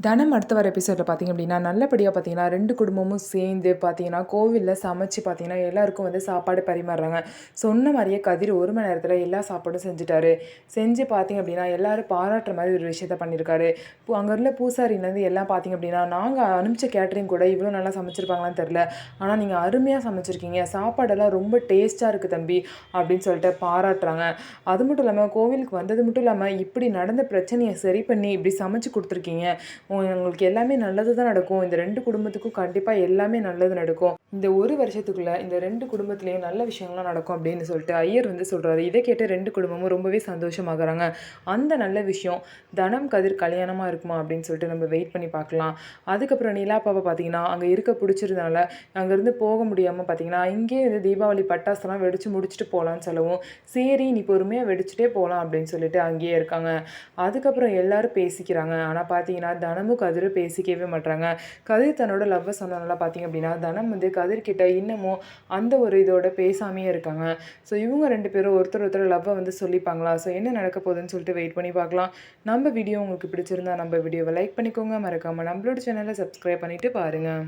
தனம் அடுத்த வர எபிசோடில் பார்த்திங்க அப்படின்னா நல்லபடியாக பார்த்தீங்கன்னா 2 குடும்பமும் சேர்ந்து பார்த்தீங்கன்னா கோவிலில் சமைச்சு பார்த்தீங்கன்னா எல்லாருக்கும் வந்து சாப்பாடு பரிமாறுறாங்க. சொன்ன மாதிரியே கதிர் 1 மணி நேரத்தில் எல்லா சாப்பாடும் செஞ்சுட்டாரு. செஞ்சு பார்த்தீங்க அப்படின்னா எல்லாரும் பாராட்டுற மாதிரி ஒரு விஷயத்த பண்ணியிருக்காரு. அங்கே உள்ள பூசாரிலேருந்து எல்லாம் பார்த்தீங்க அப்படின்னா நாங்கள் அனுப்பிச்ச கேட்ரிங் கூட இவ்வளோ நல்லா சமைச்சிருப்பாங்களான்னு தெரில, ஆனால் நீங்கள் அருமையாக சமைச்சிருக்கீங்க, சாப்பாடெல்லாம் ரொம்ப டேஸ்ட்டாக இருக்குது தம்பி அப்படின்னு சொல்லிட்டு பாராட்டுறாங்க. அது மட்டும் இல்லாமல் கோவிலுக்கு வந்தது மட்டும் இல்லாமல் இப்படி நடந்த பிரச்சனையை சரி பண்ணி இப்படி சமைச்சு கொடுத்துருக்கீங்க, உங்களுக்கு எல்லாமே நல்லது தான் நடக்கும். இந்த 2 குடும்பத்துக்கும் கண்டிப்பா எல்லாமே நல்லது நடக்கும். இந்த 1 வருஷத்துக்குள்ள இந்த 2 குடும்பத்திலயும் நல்ல விஷயங்கள்லாம் நடக்கும் அப்படின்னு சொல்லிட்டு ஐயர் வந்து சொல்றாரு. இதை கேட்டு 2 குடும்பமும் ரொம்பவே சந்தோஷமாகறாங்க. அந்த நல்ல விஷயம் தனம் கதிர் கல்யாணமா இருக்குமா அப்படின்னு சொல்லிட்டு நம்ம வெயிட் பண்ணி பார்க்கலாம். அதுக்கப்புறம் நிலா பாப்பா பார்த்தீங்கன்னா அங்க இருக்க பிடிச்சதுனால அங்கேருந்து போக முடியாம பார்த்தீங்கன்னா இங்கேயே வந்து தீபாவளி பட்டாசுலாம் வெடிச்சு முடிச்சுட்டு போகலான்னு சொல்லவும், சரி நீ பொறுமையா வெடிச்சுட்டே போகலாம் அப்படின்னு சொல்லிட்டு அங்கேயே இருக்காங்க. அதுக்கப்புறம் எல்லாரும் பேசிக்கிறாங்க. ஆனால் பார்த்தீங்கன்னா தனமும் கதிரும் பேசிக்கவே மாட்றாங்க. கதிர் தன்னோட லவ்வை சொன்னனால பார்த்தீங்க அப்படின்னா தனம் வந்து கதிர்கிட்ட இன்னமும் அந்த ஒரு இதோட பேசாமையே இருக்காங்க. ஸோ இவங்க 2 பேரும் ஒருத்தர் ஒருத்தர் லவ்வை வந்து சொல்லிப்பாங்களா? ஸோ என்ன நடக்க போகுதுன்னு சொல்லிட்டு வெயிட் பண்ணி பார்க்கலாம். நம்ம வீடியோ உங்களுக்கு பிடிச்சிருந்தா நம்ம வீடியோவை லைக் பண்ணிக்கோங்க. மறக்காமல் நம்மளோட சேனலை சப்ஸ்கிரைப் பண்ணிவிட்டு பாருங்கள்.